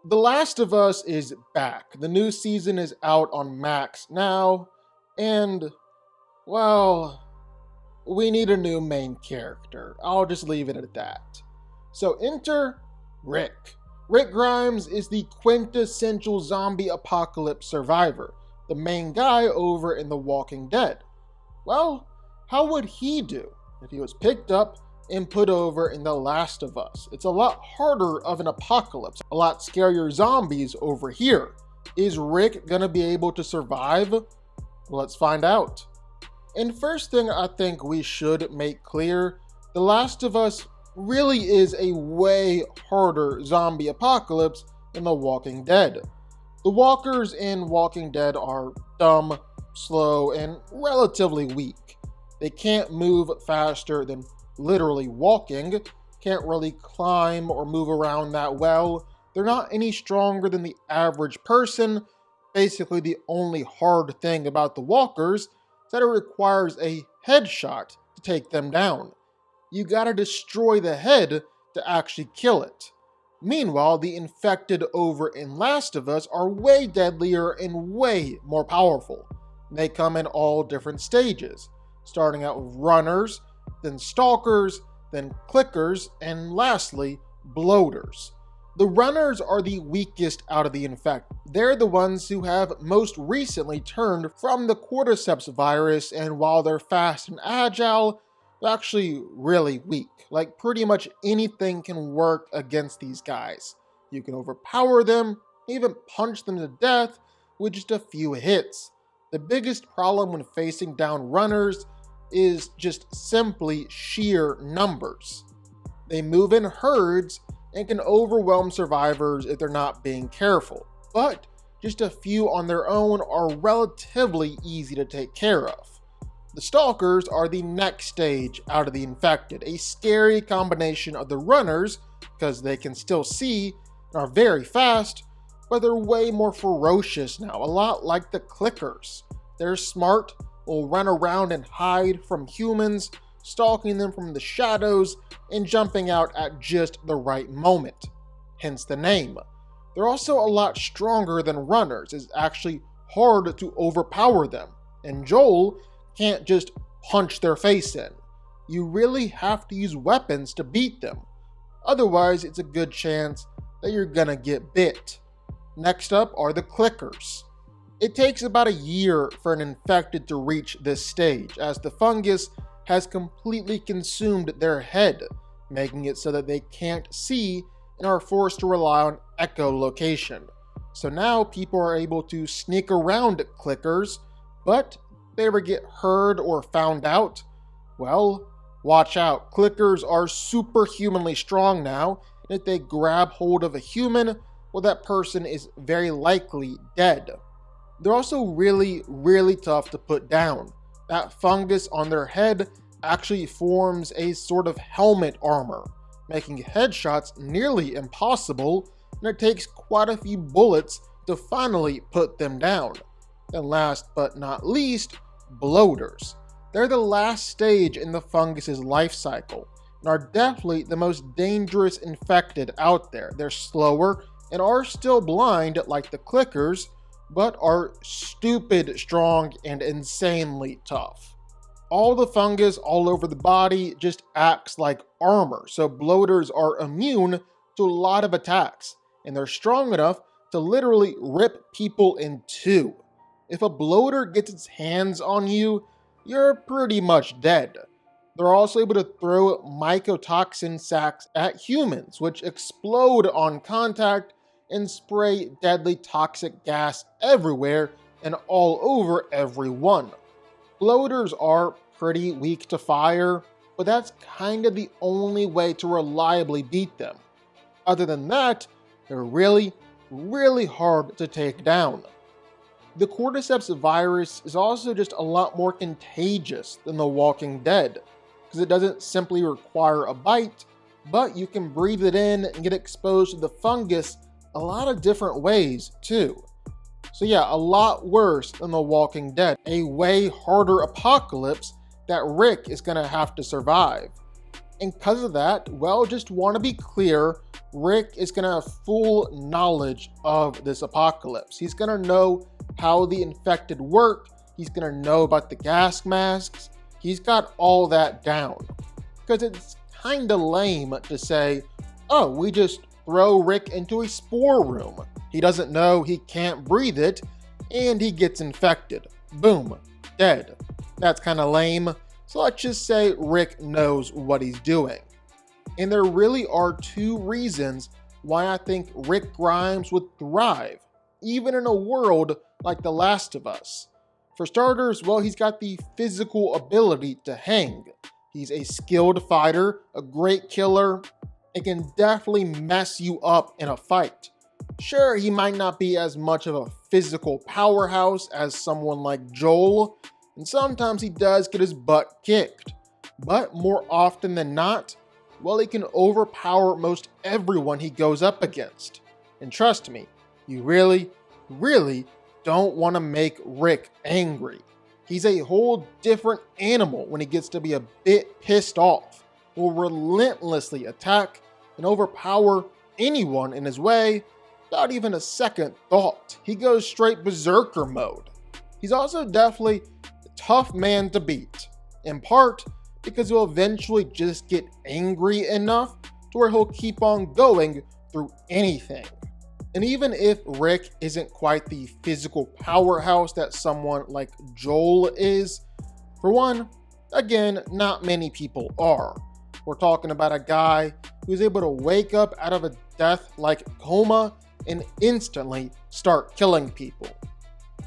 The Last of Us is back. The new season is out on Max now, and, well, we need a new main character. I'll just leave it at that. So enter Rick. Rick Grimes is the quintessential zombie apocalypse survivor, the main guy over in The Walking Dead. Well, how would he do if he was picked up and put over in The Last of Us? It's a lot harder of an apocalypse, a lot scarier zombies over here. Is Rick gonna be able to survive? Let's find out. And first thing I think we should make clear, The Last of Us really is a way harder zombie apocalypse than The Walking Dead. The walkers in Walking Dead are dumb, slow, and relatively weak. They can't move faster than literally walking, can't really climb or move around that well. They're not any stronger than the average person. Basically, the only hard thing about the walkers is that it requires a headshot to take them down. You gotta destroy the head to actually kill it. Meanwhile, the infected over in Last of Us are way deadlier and way more powerful. They come in all different stages, starting out with runners, then stalkers, then clickers, and lastly, bloaters. The runners are the weakest out of the infected. They're the ones who have most recently turned from the cordyceps virus, and while they're fast and agile, they're actually really weak. Like, pretty much anything can work against these guys. You can overpower them, even punch them to death with just a few hits. The biggest problem when facing down runners is just simply sheer numbers. They move in herds and can overwhelm survivors if they're not being careful, but just a few on their own are relatively easy to take care of. The stalkers are the next stage out of the infected, a scary combination of the runners, because they can still see and are very fast, but they're way more ferocious now, a lot like the clickers. They're smart, will run around and hide from humans, stalking them from the shadows and jumping out at just the right moment, hence the name. They're also a lot stronger than runners. It's actually hard to overpower them, and Joel can't just punch their face in. You really have to use weapons to beat them. Otherwise, it's a good chance that you're gonna get bit. Next up are the clickers. It takes about a year for an infected to reach this stage, as the fungus has completely consumed their head, making it so that they can't see and are forced to rely on echolocation. So now people are able to sneak around clickers, but if they ever get heard or found out, well, watch out. Clickers are superhumanly strong now, and if they grab hold of a human, well, that person is very likely dead. They're also really tough to put down. That fungus on their head actually forms a sort of helmet armor, making headshots nearly impossible, and it takes quite a few bullets to finally put them down. And last but not least, bloaters. They're the last stage in the fungus's life cycle, and are definitely the most dangerous infected out there. They're slower and are still blind like the clickers, but are stupid strong and insanely tough. All the fungus all over the body just acts like armor, so bloaters are immune to a lot of attacks, and they're strong enough to literally rip people in two. If a bloater gets its hands on you, you're pretty much dead. They're also able to throw mycotoxin sacs at humans, which explode on contact and spray deadly toxic gas everywhere and all over everyone. Bloaters are pretty weak to fire, but that's kind of the only way to reliably beat them. Other than that, they're really hard to take down. The cordyceps virus is also just a lot more contagious than The Walking Dead, because it doesn't simply require a bite, but you can breathe it in and get exposed to the fungus a lot of different ways too. So yeah, a lot worse than The Walking Dead, a way harder apocalypse that Rick is gonna have to survive. And because of that, well, just want to be clear, Rick is going to have full knowledge of this apocalypse. He's going to know how the infected work. He's going to know about the gas masks. He's got all that down. Because it's kind of lame to say, oh, we just throw Rick into a spore room. He doesn't know, he can't breathe it, and he gets infected. Boom, dead. That's kind of lame. So let's just say Rick knows what he's doing. And there really are two reasons why I think Rick Grimes would thrive, even in a world like The Last of Us. For starters, well, he's got the physical ability to hang. He's a skilled fighter, a great killer, and can definitely mess you up in a fight. Sure, he might not be as much of a physical powerhouse as someone like Joel, and sometimes he does get his butt kicked. But more often than not, well, he can overpower most everyone he goes up against. And trust me, you really, really don't want to make Rick angry. He's a whole different animal when he gets to be a bit pissed off. Will relentlessly attack and overpower anyone in his way without even a second thought. He goes straight berserker mode. He's also definitely a tough man to beat, in part because he'll eventually just get angry enough to where he'll keep on going through anything. And even if Rick isn't quite the physical powerhouse that someone like Joel is, for one, again, not many people are. We're talking about a guy who's able to wake up out of a death-like coma and instantly start killing people.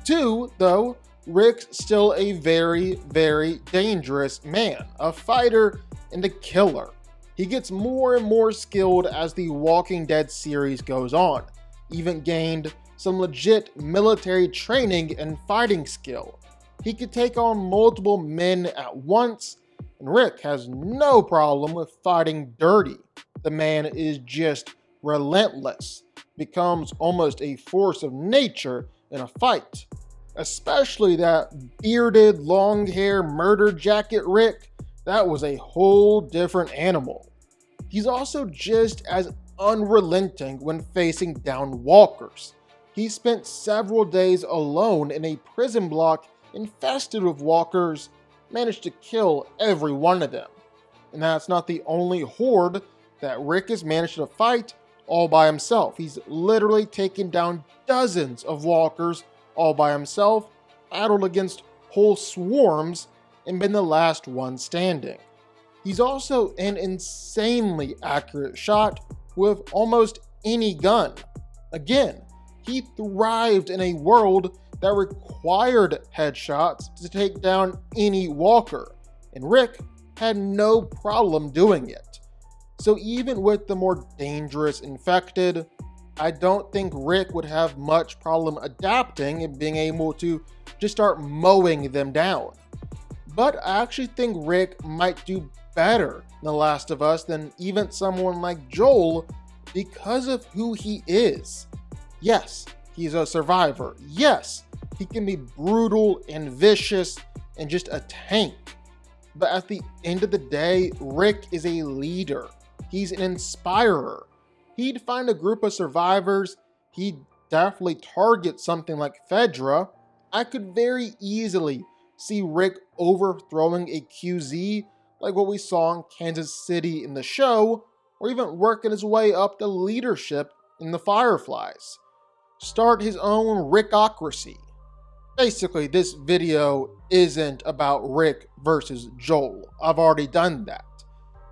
Two, though, Rick's still a very, very dangerous man, a fighter and a killer. He gets more and more skilled as the Walking Dead series goes on, even gained some legit military training and fighting skill. He could take on multiple men at once, and Rick has no problem with fighting dirty. The man is just relentless, becomes almost a force of nature in a fight. Especially that bearded, long hair, murder jacket Rick, that was a whole different animal. He's also just as unrelenting when facing down walkers. He spent several days alone in a prison block infested with walkers, managed to kill every one of them. And that's not the only horde that Rick has managed to fight all by himself. He's literally taken down dozens of walkers all by himself, battled against whole swarms, and been the last one standing. He's also an insanely accurate shot with almost any gun. Again, he thrived in a world that required headshots to take down any walker, and Rick had no problem doing it. So even with the more dangerous infected, I don't think Rick would have much problem adapting and being able to just start mowing them down. But I actually think Rick might do better in The Last of Us than even someone like Joel because of who he is. Yes, he's a survivor. Yes, he can be brutal and vicious and just a tank. But at the end of the day, Rick is a leader. He's an inspirer. He'd find a group of survivors. He'd definitely target something like Fedra. I could very easily see Rick overthrowing a QZ like what we saw in Kansas City in the show, or even working his way up to leadership in the Fireflies. Start his own Rickocracy. Basically, this video isn't about Rick versus Joel. I've already done that.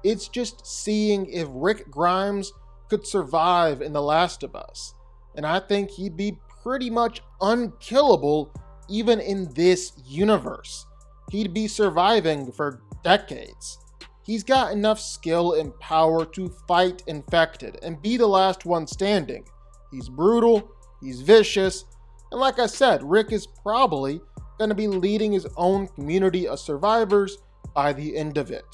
It's just seeing if Rick Grimes could survive in The Last of Us. And I think he'd be pretty much unkillable even in this universe. He'd be surviving for decades. He's got enough skill and power to fight infected and be the last one standing. He's brutal, he's vicious, and like I said, Rick is probably going to be leading his own community of survivors by the end of it.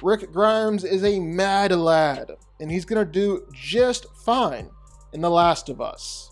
Rick Grimes is a mad lad, and he's going to do just fine in The Last of Us.